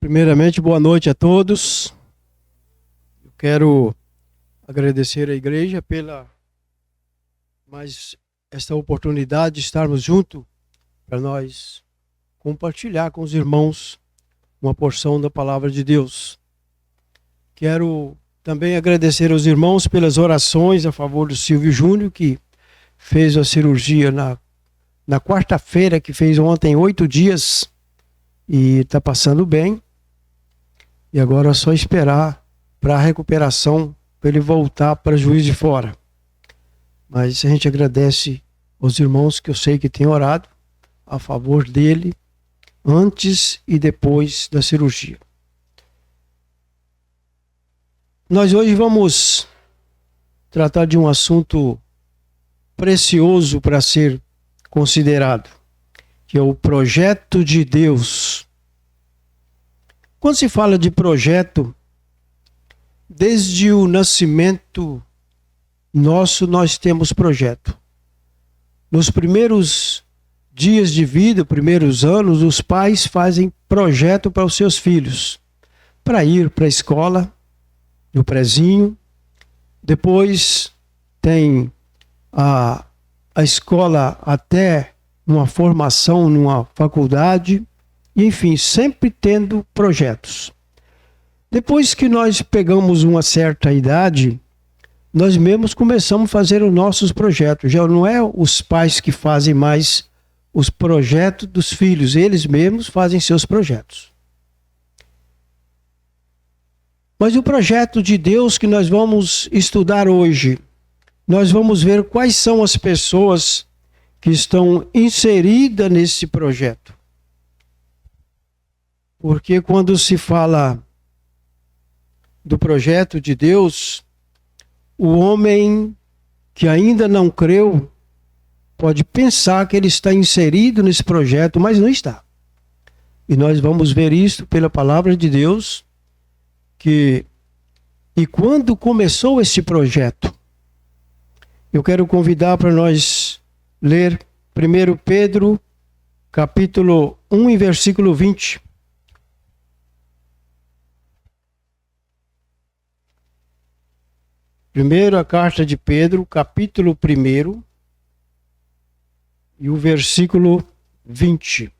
Primeiramente, boa noite a todos. Eu quero agradecer à igreja pela mais esta oportunidade de estarmos juntos para nós compartilhar com os irmãos uma porção da palavra de Deus. Quero também agradecer aos irmãos pelas orações a favor do Silvio Júnior, que fez a cirurgia na quarta-feira, que fez ontem 8 dias e está passando bem. E agora é só esperar para a recuperação, para ele voltar para Juiz de Fora. Mas a gente agradece aos irmãos que eu sei que têm orado a favor dele antes e depois da cirurgia. Nós hoje vamos tratar de um assunto precioso para ser considerado, que é o projeto de Deus. Quando se fala de projeto, desde o nascimento nosso nós temos projeto. Nos primeiros dias de vida, primeiros anos, os pais fazem projeto para os seus filhos, para ir para a escola, no prezinho. Depois tem a escola até uma formação, numa faculdade. Enfim, sempre tendo projetos. Depois que nós pegamos uma certa idade, nós mesmos começamos a fazer os nossos projetos. Já não é os pais que fazem mais os projetos dos filhos, eles mesmos fazem seus projetos. Mas o projeto de Deus que nós vamos estudar hoje, nós vamos ver quais são as pessoas que estão inseridas nesse projeto. Porque quando se fala do projeto de Deus, o homem que ainda não creu pode pensar que ele está inserido nesse projeto, mas não está. E nós vamos ver isso pela palavra de Deus, e quando começou esse projeto, eu quero convidar para nós ler 1 Pedro, capítulo 1 e versículo 20. Primeira carta de Pedro, capítulo 1 e o versículo 20.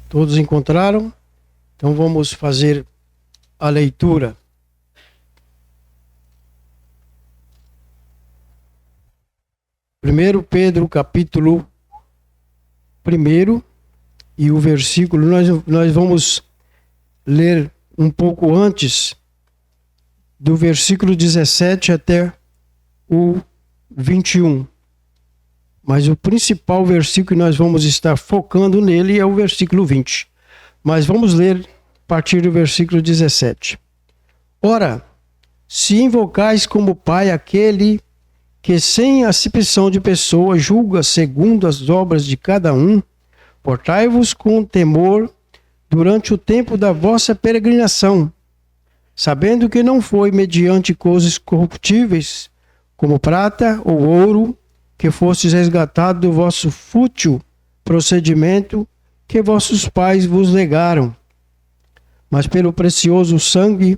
Todos encontraram? Então vamos fazer a leitura. Primeiro Pedro, capítulo 1 e o versículo, nós vamos ler um pouco antes do versículo 17 até o 21. Mas o principal versículo que nós vamos estar focando nele é o versículo 20. Mas vamos ler a partir do versículo 17. Ora, se invocais como Pai aquele que sem acepção de pessoa julga segundo as obras de cada um, portai-vos com temor durante o tempo da vossa peregrinação, sabendo que não foi mediante coisas corruptíveis, como prata ou ouro, que fostes resgatados do vosso fútil procedimento que vossos pais vos legaram, mas pelo precioso sangue,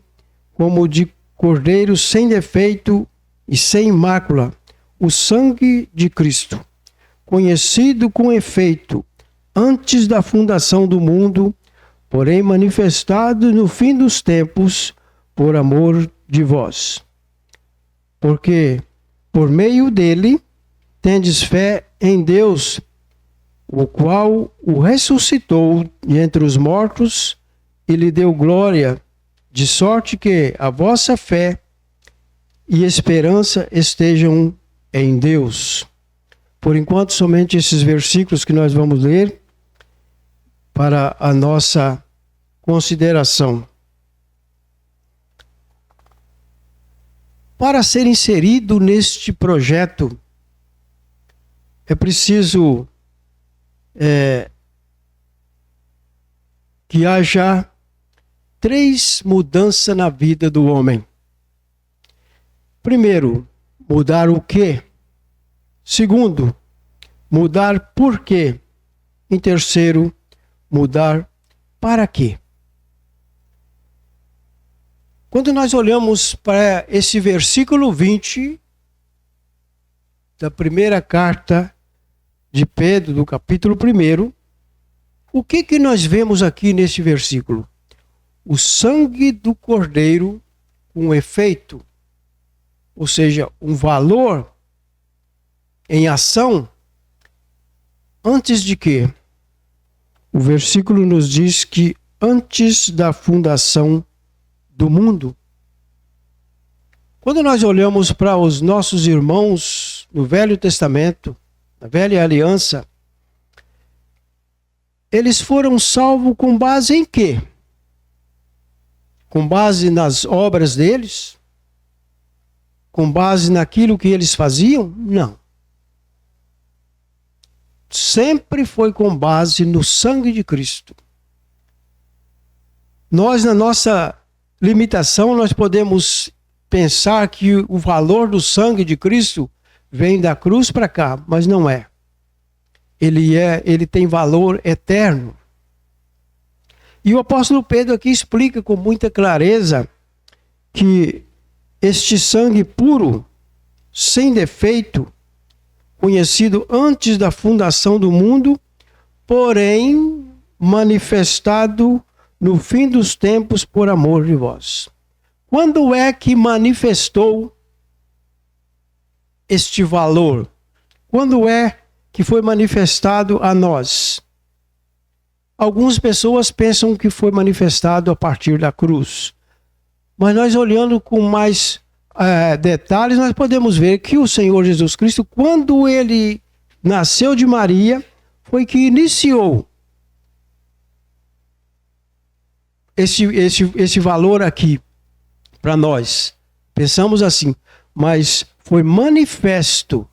como de cordeiro sem defeito e sem mácula, o sangue de Cristo, conhecido com efeito antes da fundação do mundo, porém manifestado no fim dos tempos, por amor de vós. Porque, por meio dele, tendes fé em Deus, o qual o ressuscitou de entre os mortos e lhe deu glória, de sorte que a vossa fé e esperança estejam em Deus. Por enquanto, somente esses versículos que nós vamos ler para a nossa consideração. Para ser inserido neste projeto, é preciso que haja 3 mudanças na vida do homem. Primeiro, mudar o quê? Segundo, mudar por quê? Em terceiro, mudar para quê? Quando nós olhamos para esse versículo 20 da primeira carta de Pedro, do capítulo 1, o que nós vemos aqui nesse versículo? O sangue do Cordeiro com efeito, ou seja, um valor em ação, antes de quê? O versículo nos diz que antes da fundação do mundo. Quando nós olhamos para os nossos irmãos no Velho Testamento, na Velha Aliança, eles foram salvos com base em quê? Com base nas obras deles? Com base naquilo que eles faziam? Não. Sempre foi com base no sangue de Cristo. Nós, na nossa limitação, nós podemos pensar que o valor do sangue de Cristo vem da cruz para cá, mas não é. Ele tem valor eterno. E o apóstolo Pedro aqui explica com muita clareza que este sangue puro, sem defeito, conhecido antes da fundação do mundo, porém manifestado no fim dos tempos por amor de vós. Quando é que manifestou este valor? Quando é que foi manifestado a nós? Algumas pessoas pensam que foi manifestado a partir da cruz. Mas nós olhando com mais detalhes, nós podemos ver que o Senhor Jesus Cristo, quando ele nasceu de Maria, foi que iniciou esse valor aqui para nós. Pensamos assim, mas foi manifesto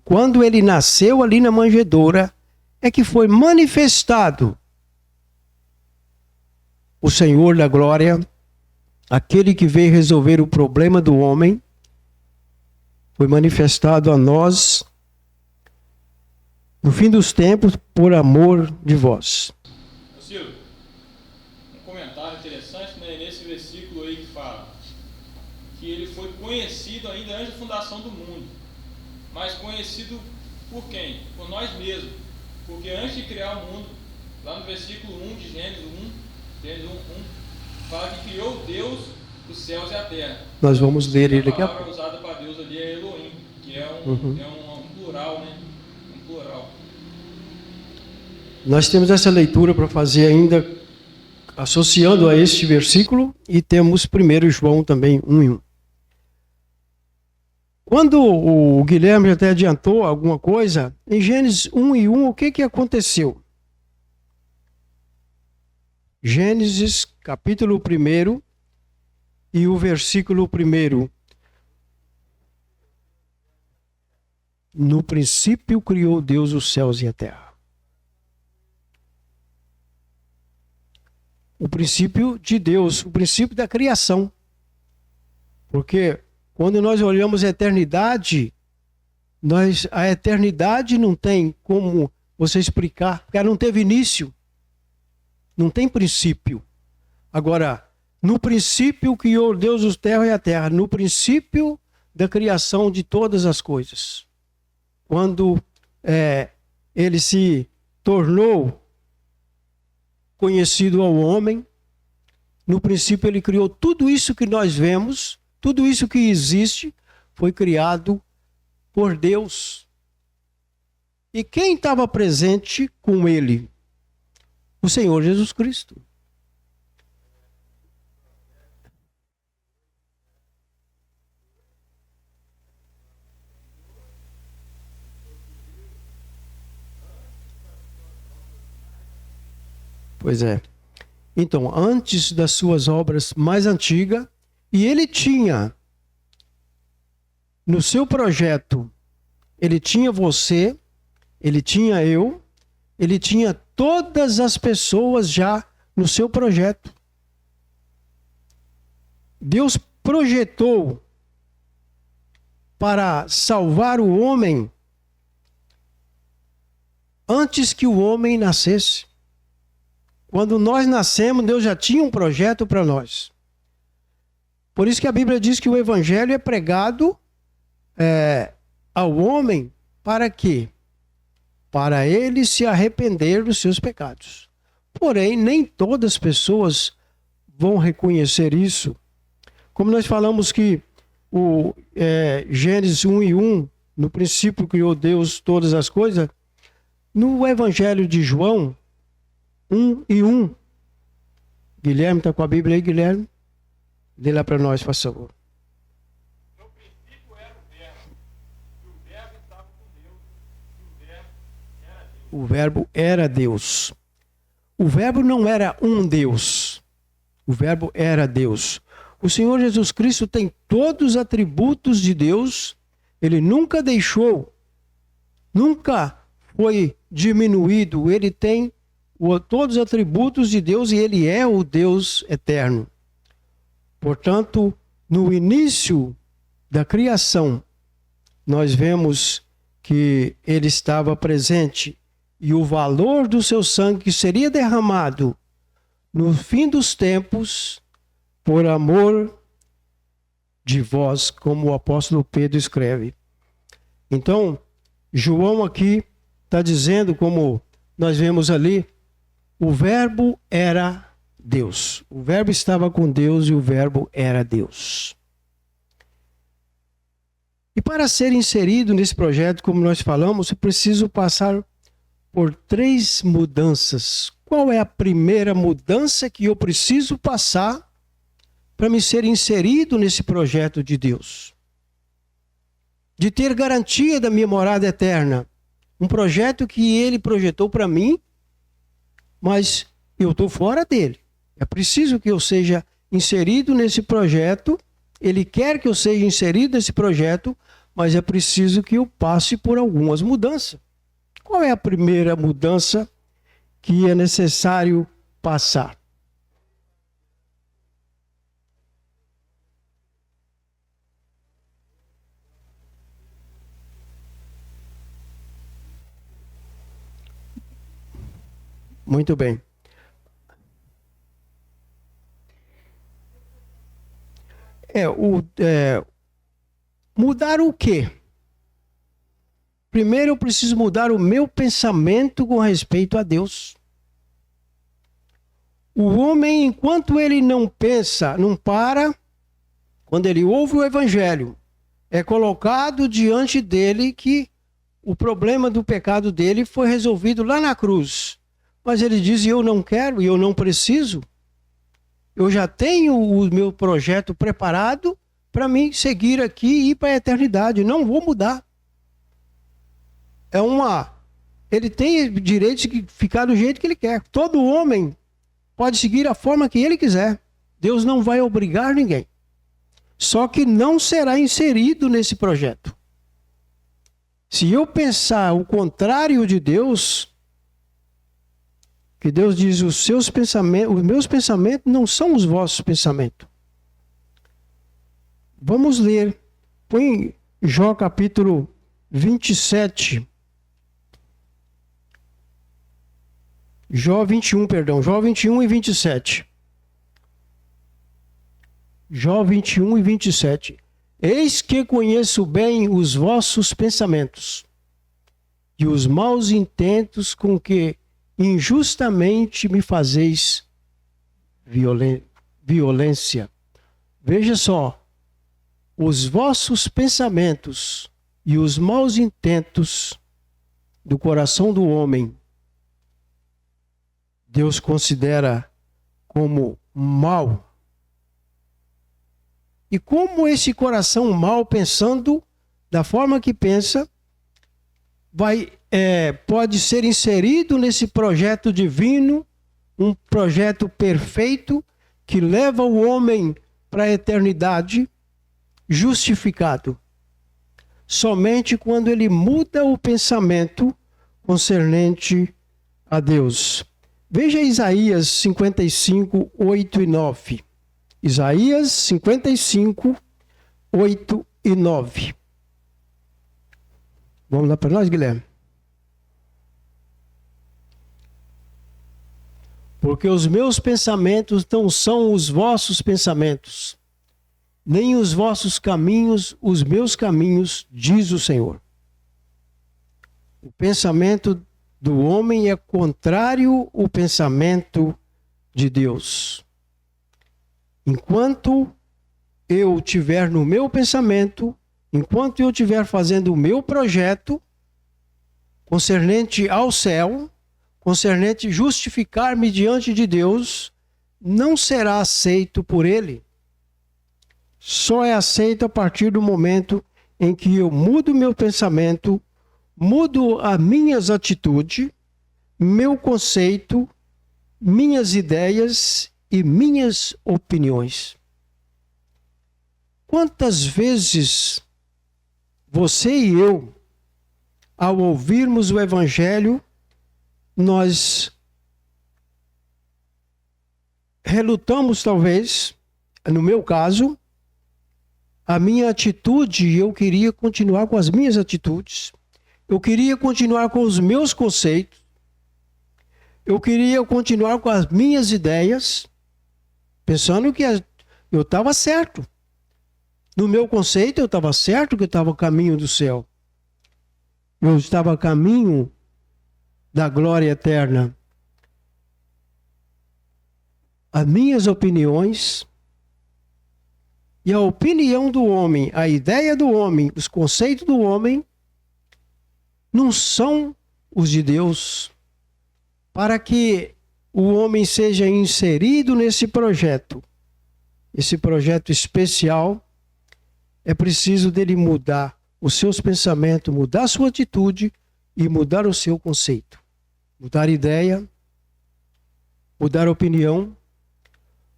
quando ele nasceu ali na manjedoura, é que foi manifestado o Senhor da glória, aquele que veio resolver o problema do homem, foi manifestado a nós no fim dos tempos por amor de vós. Silvio, um comentário interessante, né, nesse versículo aí que fala que ele foi conhecido ainda antes da fundação do mundo, mas conhecido por quem? Por nós mesmos, porque antes de criar o mundo, lá no versículo 1 de Gênesis 1, fala que criou Deus os céus e a terra. Nós vamos ler ele daqui a pouco. A palavra usada para Deus ali é Elohim, que é um plural, né? Um plural. Nós temos essa leitura para fazer ainda associando a este versículo, e temos 1 João também 1:1. Quando o Guilherme até adiantou alguma coisa, em Gênesis 1:1, o que aconteceu? Gênesis capítulo 1 e o versículo 1. No princípio criou Deus os céus e a terra. O princípio de Deus, o princípio da criação. Porque quando nós olhamos a eternidade, a eternidade não tem como você explicar, porque ela não teve início. Não tem princípio. Agora, no princípio criou Deus os céus e a terra, no princípio da criação de todas as coisas. Quando ele se tornou conhecido ao homem, no princípio ele criou tudo isso que nós vemos, tudo isso que existe, foi criado por Deus. E quem estava presente com ele? O Senhor Jesus Cristo. Pois é. Então, antes das suas obras mais antigas, e ele tinha no seu projeto, ele tinha você, ele tinha eu, ele tinha todas as pessoas já no seu projeto. Deus projetou para salvar o homem antes que o homem nascesse. Quando nós nascemos, Deus já tinha um projeto para nós. Por isso que a Bíblia diz que o Evangelho é pregado ao homem para quê? Para ele se arrepender dos seus pecados. Porém, nem todas as pessoas vão reconhecer isso. Como nós falamos que Gênesis 1:1, no princípio criou Deus todas as coisas, no Evangelho de João 1:1, Guilherme está com a Bíblia aí, Guilherme? Lê lá para nós, por favor. No princípio era o Verbo, e o Verbo estava com Deus, e o Verbo era Deus. O Verbo era Deus. O Verbo não era um Deus. O Verbo era Deus. O Senhor Jesus Cristo tem todos os atributos de Deus. Ele nunca deixou, nunca foi diminuído. Ele tem todos os atributos de Deus e ele é o Deus eterno. Portanto, no início da criação, nós vemos que ele estava presente e o valor do seu sangue seria derramado no fim dos tempos por amor de vós, como o apóstolo Pedro escreve. Então, João aqui está dizendo, como nós vemos ali, o Verbo era Deus. O Verbo estava com Deus e o Verbo era Deus. E para ser inserido nesse projeto, como nós falamos, eu preciso passar por 3 mudanças. Qual é a primeira mudança que eu preciso passar para me ser inserido nesse projeto de Deus? De ter garantia da minha morada eterna. Um projeto que ele projetou para mim, mas eu estou fora dele. É preciso que eu seja inserido nesse projeto. Ele quer que eu seja inserido nesse projeto, mas é preciso que eu passe por algumas mudanças. Qual é a primeira mudança que é necessário passar? Muito bem. Mudar o quê? Primeiro eu preciso mudar o meu pensamento com respeito a Deus. O homem, enquanto ele não pensa, não para, quando ele ouve o Evangelho, é colocado diante dele que o problema do pecado dele foi resolvido lá na cruz. Mas ele diz, eu não quero e eu não preciso. Eu já tenho o meu projeto preparado para mim seguir aqui e ir para a eternidade. Não vou mudar. Ele tem direito de ficar do jeito que ele quer. Todo homem pode seguir a forma que ele quiser. Deus não vai obrigar ninguém. Só que não será inserido nesse projeto. Se eu pensar o contrário de Deus, que Deus diz, os meus pensamentos não são os vossos pensamentos. Vamos ler. Põe Jó capítulo 27. Jó 21 e 27. Jó 21 e 27. Eis que conheço bem os vossos pensamentos e os maus intentos com que injustamente me fazeis violência. Veja só, os vossos pensamentos e os maus intentos do coração do homem, Deus considera como mal. E como esse coração mal, pensando da forma que pensa, pode ser inserido nesse projeto divino, um projeto perfeito que leva o homem para a eternidade, justificado. Somente quando ele muda o pensamento concernente a Deus. Veja Isaías 55, 8 e 9. Isaías 55, 8 e 9. Vamos lá para nós, Guilherme? Porque os meus pensamentos não são os vossos pensamentos, nem os vossos caminhos, os meus caminhos, diz o Senhor. O pensamento do homem é contrário ao pensamento de Deus. Enquanto eu estiver no meu pensamento, enquanto eu estiver fazendo o meu projeto concernente ao céu, concernente justificar-me diante de Deus, não será aceito por Ele. Só é aceito a partir do momento em que eu mudo meu pensamento, mudo as minhas atitudes, meu conceito, minhas ideias e minhas opiniões. Quantas vezes você e eu, ao ouvirmos o Evangelho, nós relutamos, talvez, no meu caso, a minha atitude, eu queria continuar com as minhas atitudes, eu queria continuar com os meus conceitos, eu queria continuar com as minhas ideias, pensando que eu estava certo. No meu conceito, eu estava certo que eu estava a caminho do céu. Eu estava a caminho da glória eterna. As minhas opiniões e a opinião do homem, a ideia do homem, os conceitos do homem, não são os de Deus. Para que o homem seja inserido nesse projeto, esse projeto especial, é preciso dele mudar os seus pensamentos, mudar a sua atitude e mudar o seu conceito. Mudar ideia, mudar opinião.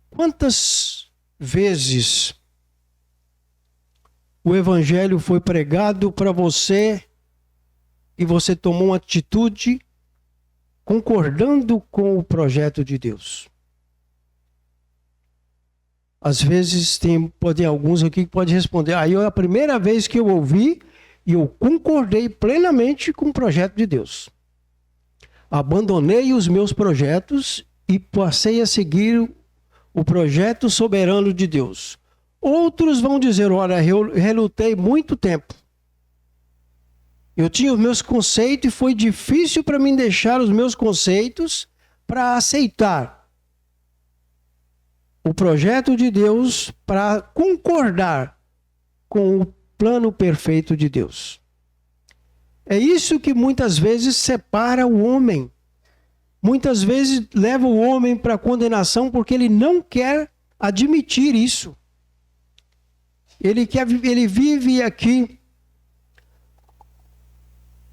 Quantas vezes o Evangelho foi pregado para você e você tomou uma atitude concordando com o projeto de Deus? Às vezes pode alguns aqui que podem responder. Aí é a primeira vez que eu ouvi e eu concordei plenamente com o projeto de Deus. Abandonei os meus projetos e passei a seguir o projeto soberano de Deus. Outros vão dizer, olha, eu relutei muito tempo. Eu tinha os meus conceitos e foi difícil para mim deixar os meus conceitos para aceitar o projeto de Deus, para concordar com o plano perfeito de Deus. É isso que muitas vezes separa o homem. Muitas vezes leva o homem para a condenação porque ele não quer admitir isso. Ele vive aqui.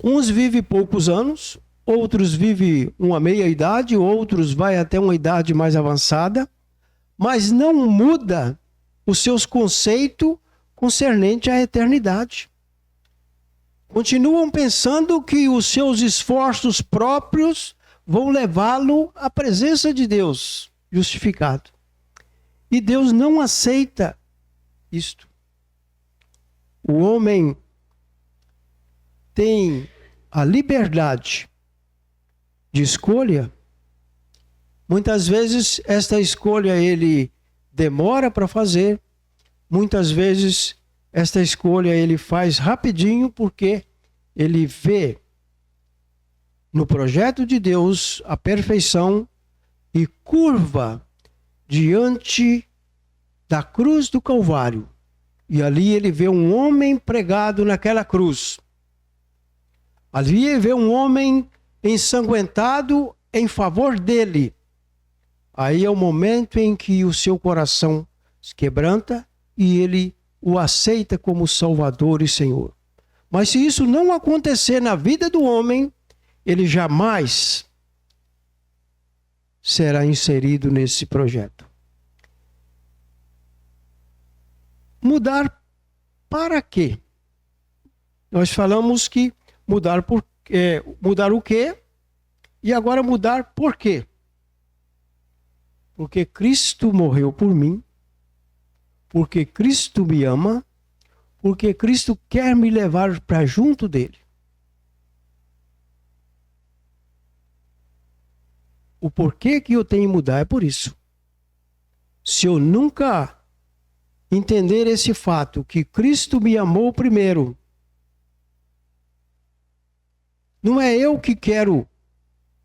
Uns vivem poucos anos, outros vivem uma meia idade, outros vai até uma idade mais avançada, mas não muda os seus conceitos concernente à eternidade. Continuam pensando que os seus esforços próprios vão levá-lo à presença de Deus, justificado. E Deus não aceita isto. O homem tem a liberdade de escolha. Muitas vezes esta escolha ele demora para fazer. Muitas vezes esta escolha ele faz rapidinho porque ele vê no projeto de Deus a perfeição e curva diante da cruz do Calvário. E ali ele vê um homem pregado naquela cruz. Ali ele vê um homem ensanguentado em favor dele. Aí é o momento em que o seu coração se quebranta e ele o aceita como Salvador e Senhor. Mas se isso não acontecer na vida do homem, ele jamais será inserido nesse projeto. Mudar para quê? Nós falamos que mudar mudar o quê? E agora mudar por quê? Porque Cristo morreu por mim, porque Cristo me ama, porque Cristo quer me levar para junto dele. O porquê que eu tenho que mudar é por isso. Se eu nunca entender esse fato, que Cristo me amou primeiro, não é eu que quero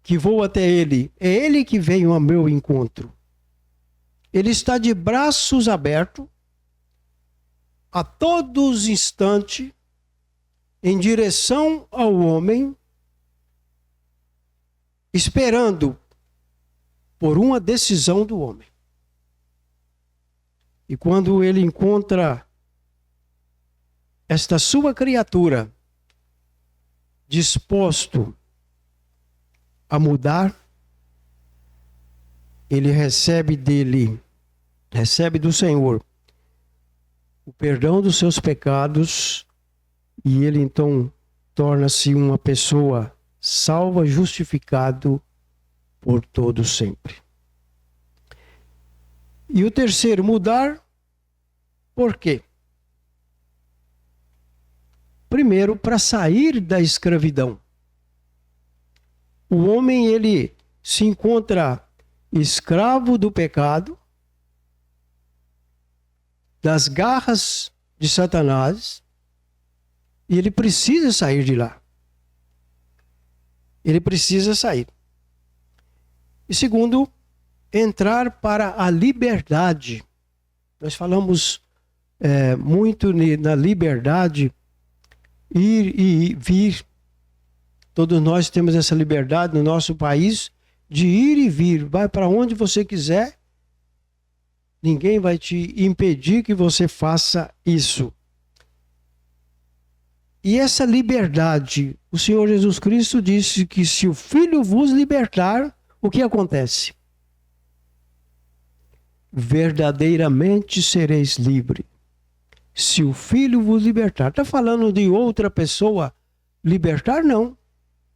que vou até Ele, é Ele que vem ao meu encontro. Ele está de braços abertos, a todos os instantes, em direção ao homem, esperando por uma decisão do homem. E quando ele encontra esta sua criatura disposto a mudar, ele recebe do Senhor o perdão dos seus pecados, e ele então torna-se uma pessoa salva, justificado por todo sempre. E o terceiro, mudar, por quê? Primeiro, para sair da escravidão. O homem, ele se encontra escravo do pecado, das garras de Satanás, e ele precisa sair de lá. Ele precisa sair. E segundo, entrar para a liberdade. Nós falamos muito na liberdade, ir e vir. Todos nós temos essa liberdade no nosso país de ir e vir. Vai para onde você quiser. Ninguém vai te impedir que você faça isso. E essa liberdade, o Senhor Jesus Cristo disse que se o Filho vos libertar, o que acontece? Verdadeiramente sereis livre. Se o Filho vos libertar. Está falando de outra pessoa libertar? Não.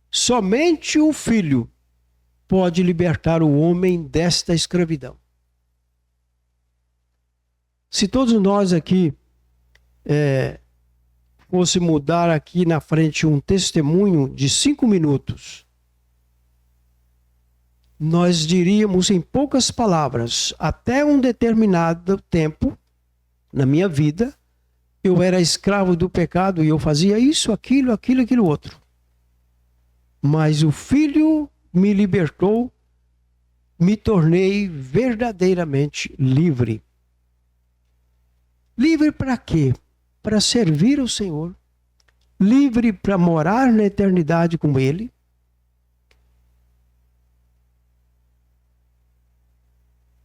Somente o Filho pode libertar o homem desta escravidão. Se todos nós aqui fosse mudar aqui na frente um testemunho de 5 minutos, nós diríamos em poucas palavras, até um determinado tempo na minha vida, eu era escravo do pecado e eu fazia isso, aquilo outro. Mas o Filho me libertou, me tornei verdadeiramente livre. Livre para quê? Para servir o Senhor. Livre para morar na eternidade com Ele.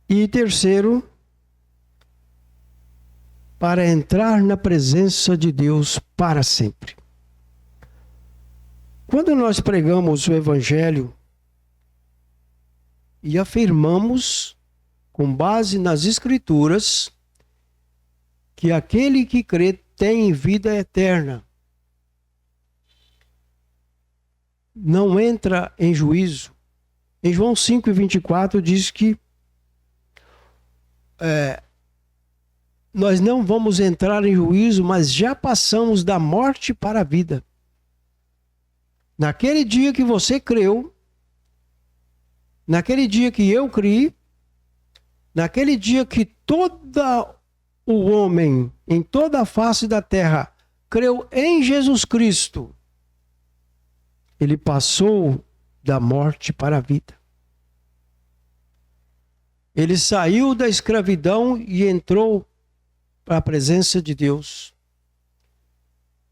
E terceiro, para entrar na presença de Deus para sempre. Quando nós pregamos o Evangelho e afirmamos, com base nas Escrituras, que aquele que crê tem vida eterna, não entra em juízo. Em João 5:24 diz que nós não vamos entrar em juízo, mas já passamos da morte para a vida. Naquele dia que você creu, naquele dia que eu criei, naquele dia que todo o homem em toda a face da terra creu em Jesus Cristo, ele passou da morte para a vida. Ele saiu da escravidão e entrou para a presença de Deus.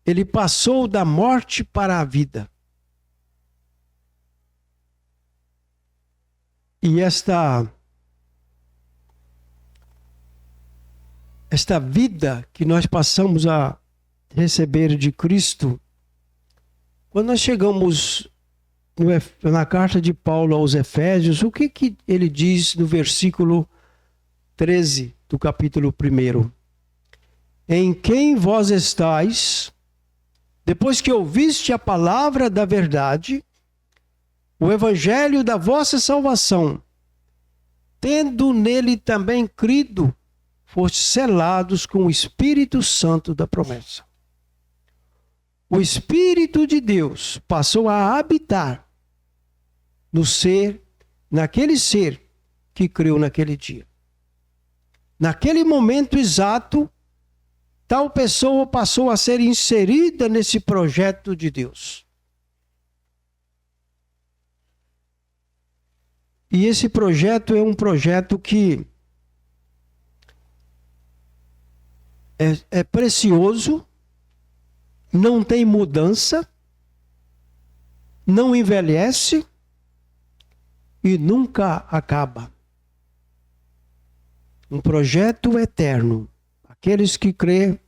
Ele passou da morte para a vida. E esta vida que nós passamos a receber de Cristo, quando nós chegamos na carta de Paulo aos Efésios, o que ele diz no versículo 13 do capítulo 1? Em quem vós estáis, depois que ouviste a palavra da verdade, o evangelho da vossa salvação, tendo nele também crido, fostes selados com o Espírito Santo da promessa. O Espírito de Deus passou a habitar naquele ser que creu naquele dia. Naquele momento exato, tal pessoa passou a ser inserida nesse projeto de Deus. E esse projeto é um projeto que é precioso, não tem mudança, não envelhece e nunca acaba. Um projeto eterno. Aqueles que crêem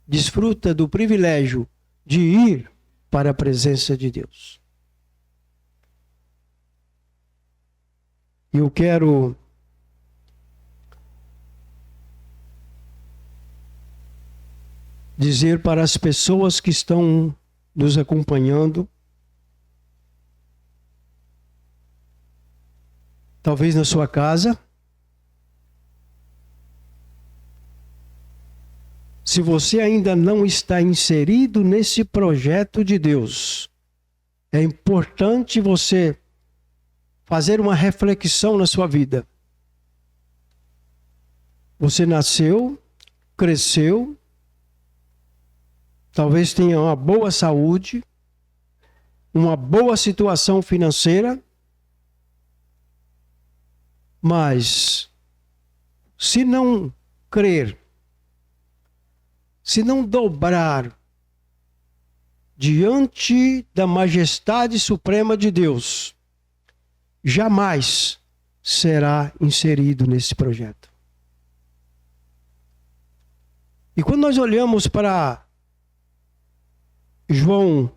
desfrutam do privilégio de ir para a presença de Deus. Eu quero dizer para as pessoas que estão nos acompanhando, talvez na sua casa, se você ainda não está inserido nesse projeto de Deus, é importante você fazer uma reflexão na sua vida. Você nasceu, cresceu, talvez tenha uma boa saúde, uma boa situação financeira, mas se não crer, se não dobrar diante da majestade suprema de Deus, jamais será inserido nesse projeto. E quando nós olhamos para João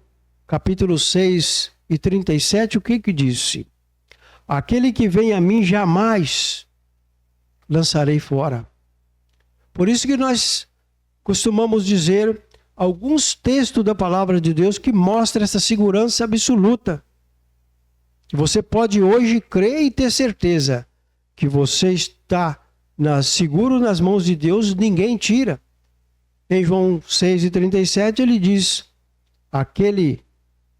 capítulo 6 e 37, o que disse? Aquele que vem a mim jamais lançarei fora. Por isso que nós costumamos dizer alguns textos da palavra de Deus que mostram essa segurança absoluta. Você pode hoje crer e ter certeza que você está seguro nas mãos de Deus, ninguém tira. Em João 6,37 ele diz: aquele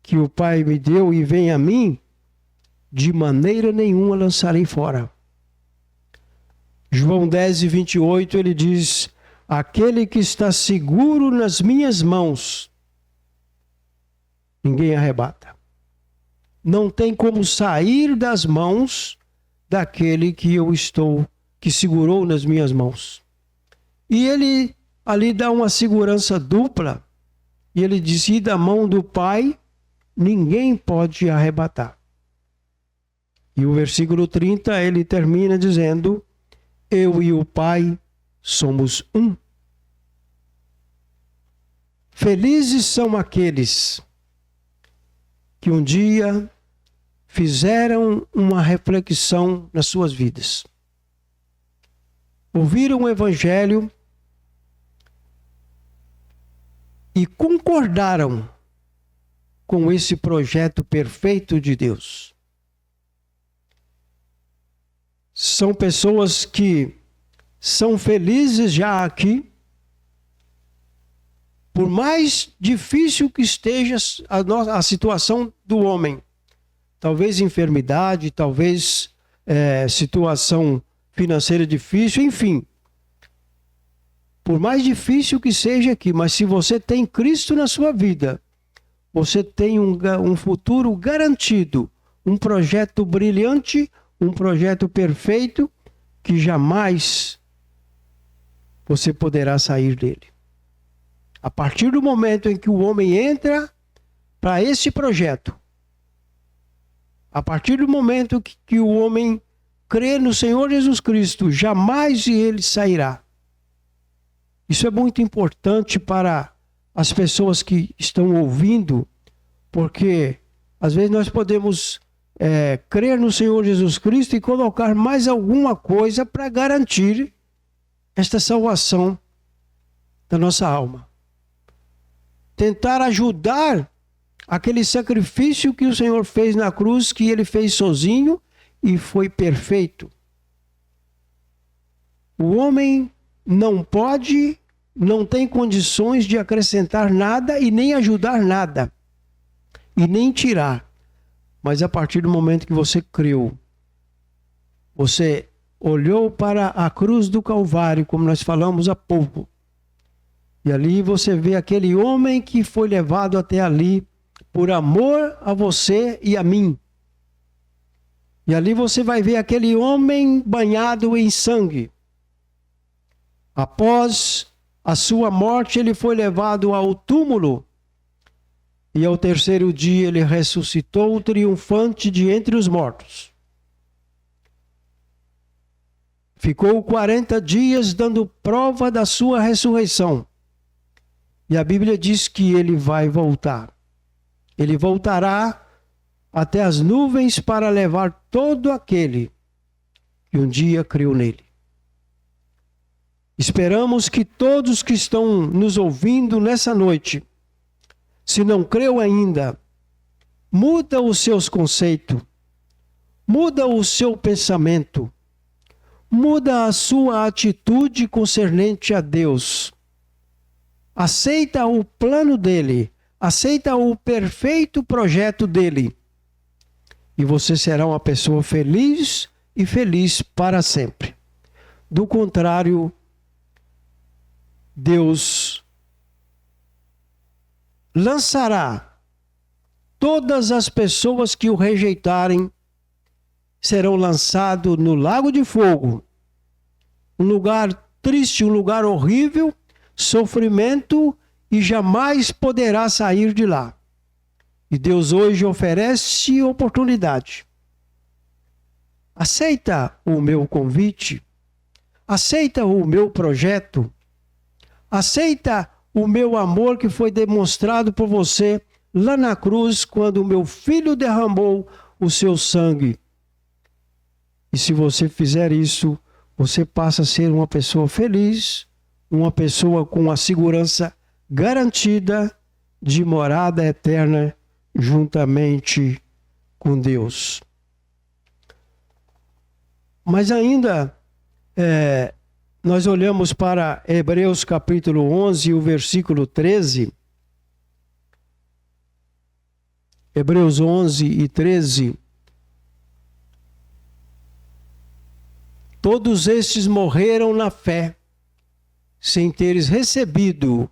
que o Pai me deu e vem a mim, de maneira nenhuma lançarei fora. João 10,28 ele diz: aquele que está seguro nas minhas mãos, ninguém arrebata. Não tem como sair das mãos daquele que segurou nas minhas mãos. E ele ali dá uma segurança dupla. E ele diz: e da mão do Pai, ninguém pode arrebatar. E o versículo 30, ele termina dizendo: eu e o Pai somos um. Felizes são aqueles que um dia fizeram uma reflexão nas suas vidas. Ouviram o Evangelho e concordaram com esse projeto perfeito de Deus. São pessoas que são felizes já aqui, por mais difícil que esteja a situação do homem. Talvez enfermidade, talvez situação financeira difícil, enfim. Por mais difícil que seja aqui, mas se você tem Cristo na sua vida, você tem um futuro garantido, um projeto brilhante, um projeto perfeito, que jamais você poderá sair dele. A partir do momento em que o homem entra para esse projeto, a partir do momento que o homem crê no Senhor Jesus Cristo, jamais ele sairá. Isso é muito importante para as pessoas que estão ouvindo, porque às vezes nós podemos crer no Senhor Jesus Cristo e colocar mais alguma coisa para garantir esta salvação da nossa alma. tentar ajudar aquele sacrifício que o Senhor fez na cruz, que ele fez sozinho e foi perfeito. O homem não pode, não tem condições de acrescentar nada e nem ajudar nada, e nem tirar. Mas a partir do momento que você creu, você olhou para a cruz do Calvário, como nós falamos há pouco, e ali você vê aquele homem que foi levado até ali por amor a você e a mim. E ali você vai ver aquele homem banhado em sangue. Após a sua morte, ele foi levado ao túmulo. E ao terceiro dia ele ressuscitou triunfante de entre os mortos. Ficou 40 dias dando prova da sua ressurreição. E a Bíblia diz que ele vai voltar. Ele voltará até as nuvens para levar todo aquele que um dia creu nele. Esperamos que todos que estão nos ouvindo nessa noite, se não creu ainda, muda os seus conceitos, muda o seu pensamento, muda a sua atitude concernente a Deus. Aceita o plano dele, aceita o perfeito projeto dele. E você será uma pessoa feliz e feliz para sempre. Do contrário, Deus lançará todas as pessoas que o rejeitarem, serão lançados no lago de fogo, um lugar triste, um lugar horrível, sofrimento, e jamais poderá sair de lá. E Deus hoje oferece oportunidade. Aceita o meu convite, aceita o meu projeto, aceita o meu amor que foi demonstrado por você lá na cruz, quando o meu filho derramou o seu sangue. E se você fizer isso, você passa a ser uma pessoa feliz, uma pessoa com a segurança garantida de morada eterna juntamente com Deus. Mas ainda, nós olhamos para Hebreus capítulo 11, o versículo 13. Hebreus 11 e 13. Todos estes morreram na fé, sem teres recebido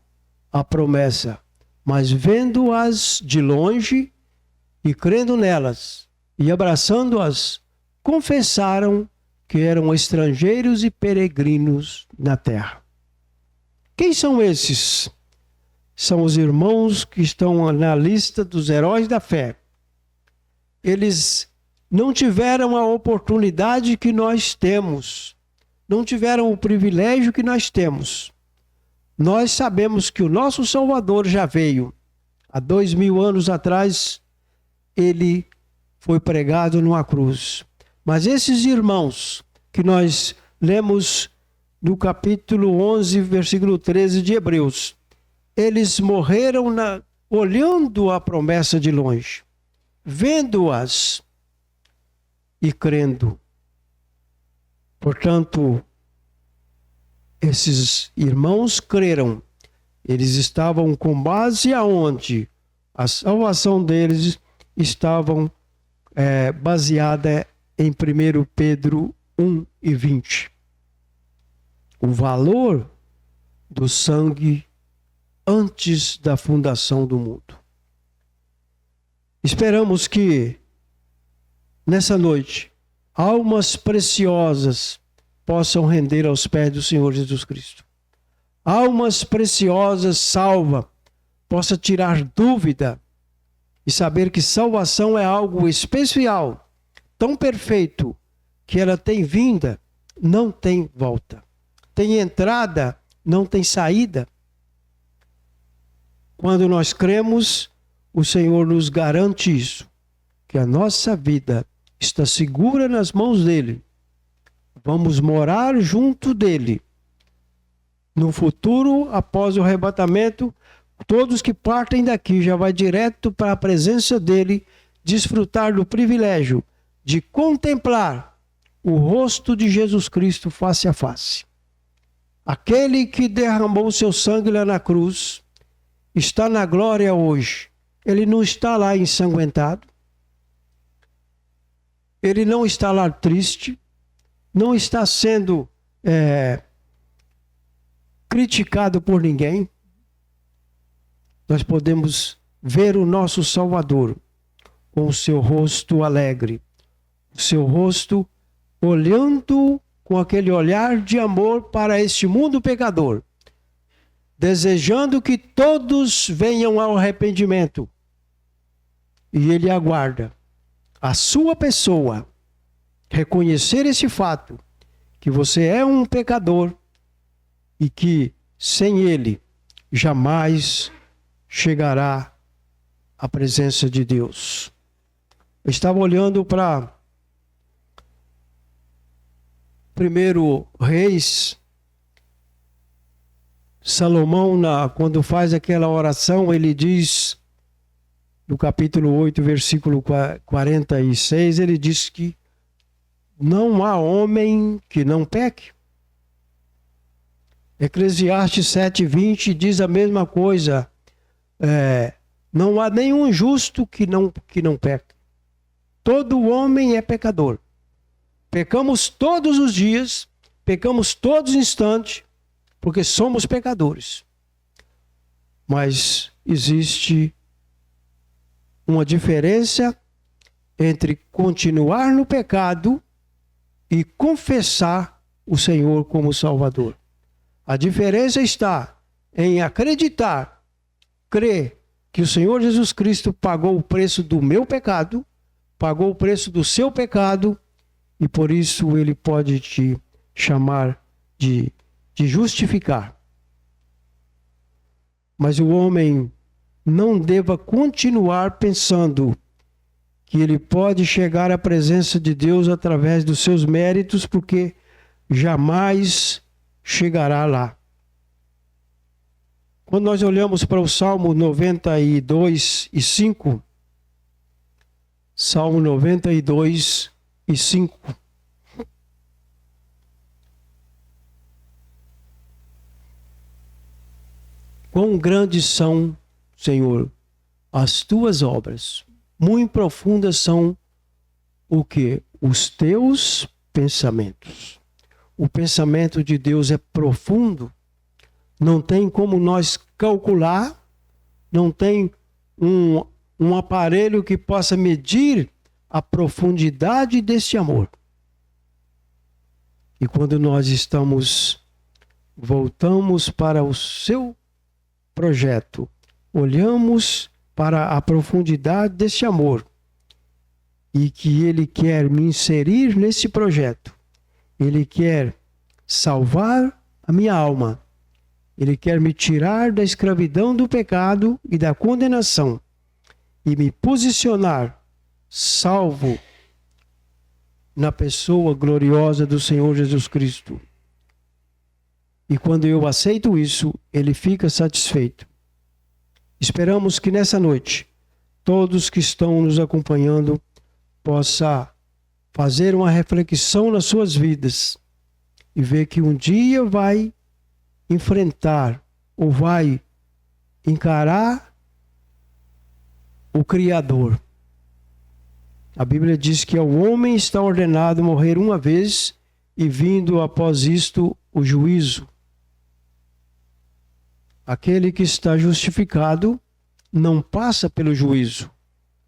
a promessa, mas vendo-as de longe e crendo nelas, e abraçando-as, confessaram que eram estrangeiros e peregrinos na terra. Quem são esses? São os irmãos que estão na lista dos heróis da fé. Eles não tiveram a oportunidade que nós temos, não tiveram o privilégio que nós temos. Nós sabemos que o nosso Salvador já veio. Há 2000 anos atrás, ele foi pregado numa cruz. Mas esses irmãos que nós lemos no capítulo 11, versículo 13 de Hebreus, eles morreram olhando a promessa de longe, vendo-as e crendo. Portanto, esses irmãos creram. Eles estavam com base aonde? A salvação deles estavam baseada em 1 Pedro 1 e 20. O valor do sangue antes da fundação do mundo. Esperamos que nessa noite almas preciosas possam render aos pés do Senhor Jesus Cristo. Almas preciosas salva, possa tirar dúvida e saber que salvação é algo especial, tão perfeito, que ela tem vinda, não tem volta. Tem entrada, não tem saída. Quando nós cremos, o Senhor nos garante isso, que a nossa vida está segura nas mãos dele. Vamos morar junto dele. No futuro, após o arrebatamento, Todos que partem daqui já vai direto para a presença dele, desfrutar do privilégio de contemplar o rosto de Jesus Cristo face a face. Aquele que derramou seu sangue lá na cruz está na glória hoje. Ele não está lá ensanguentado. Ele não está lá triste. Não está sendo criticado por ninguém. Nós podemos ver o nosso Salvador com o seu rosto alegre, o seu rosto olhando com aquele olhar de amor para este mundo pecador, desejando que todos venham ao arrependimento. E ele aguarda a sua pessoa reconhecer esse fato, que você é um pecador e que sem ele jamais chegará à presença de Deus. Eu estava olhando para 1 Reis, Salomão, quando faz aquela oração, ele diz, no capítulo 8, versículo 46, ele diz que não há homem que não peque. Eclesiastes 7:20 diz a mesma coisa. Não há nenhum justo que não peque. Todo homem é pecador. Pecamos todos os dias, pecamos todos os instantes, porque somos pecadores. Mas existe uma diferença entre continuar no pecado e confessar o Senhor como Salvador. A diferença está em acreditar, crer que o Senhor Jesus Cristo pagou o preço do meu pecado, pagou o preço do seu pecado, e por isso ele pode te chamar de justificar. Mas o homem não deva continuar pensando que ele pode chegar à presença de Deus através dos seus méritos, porque jamais chegará lá. Quando nós olhamos para o Salmo 92:5, Salmo 92:5, quão grandes são, Senhor, as tuas obras, muito profundas são o quê? Os teus pensamentos. O pensamento de Deus é profundo, não tem como nós calcular, não tem um aparelho que possa medir a profundidade deste amor. E quando nós voltamos para o seu projeto, olhamos para a profundidade desse amor e que ele quer me inserir nesse projeto. Ele quer salvar a minha alma. Ele quer me tirar da escravidão do pecado e da condenação e me posicionar salvo na pessoa gloriosa do Senhor Jesus Cristo. E quando eu aceito isso, ele fica satisfeito. Esperamos que nessa noite, todos que estão nos acompanhando possam fazer uma reflexão nas suas vidas e ver que um dia vai enfrentar ou vai encarar o Criador. A Bíblia diz que ao homem está ordenado morrer uma vez e vindo após isto o juízo. Aquele que está justificado não passa pelo juízo,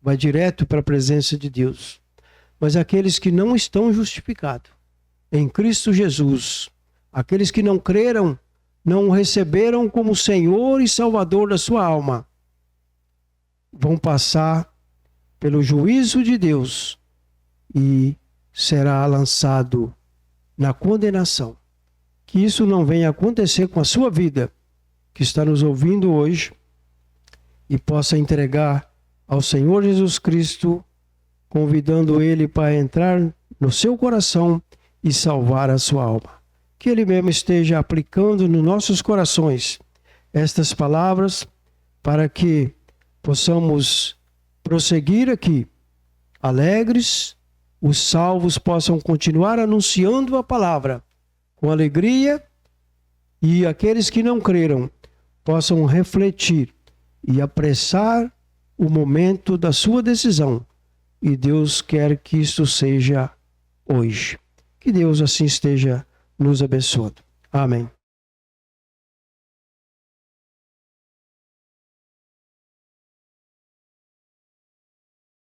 vai direto para a presença de Deus. Mas aqueles que não estão justificados em Cristo Jesus, aqueles que não creram, não o receberam como Senhor e Salvador da sua alma, vão passar pelo juízo de Deus e será lançado na condenação. Que isso não venha acontecer com a sua vida, que está nos ouvindo hoje, e possa entregar ao Senhor Jesus Cristo, convidando Ele para entrar no seu coração e salvar a sua alma. Que Ele mesmo esteja aplicando nos nossos corações estas palavras, para que possamos prosseguir aqui, alegres, os salvos possam continuar anunciando a palavra com alegria e aqueles que não creram possam refletir e apressar o momento da sua decisão. E Deus quer que isso seja hoje. Que Deus assim esteja nos abençoando. Amém.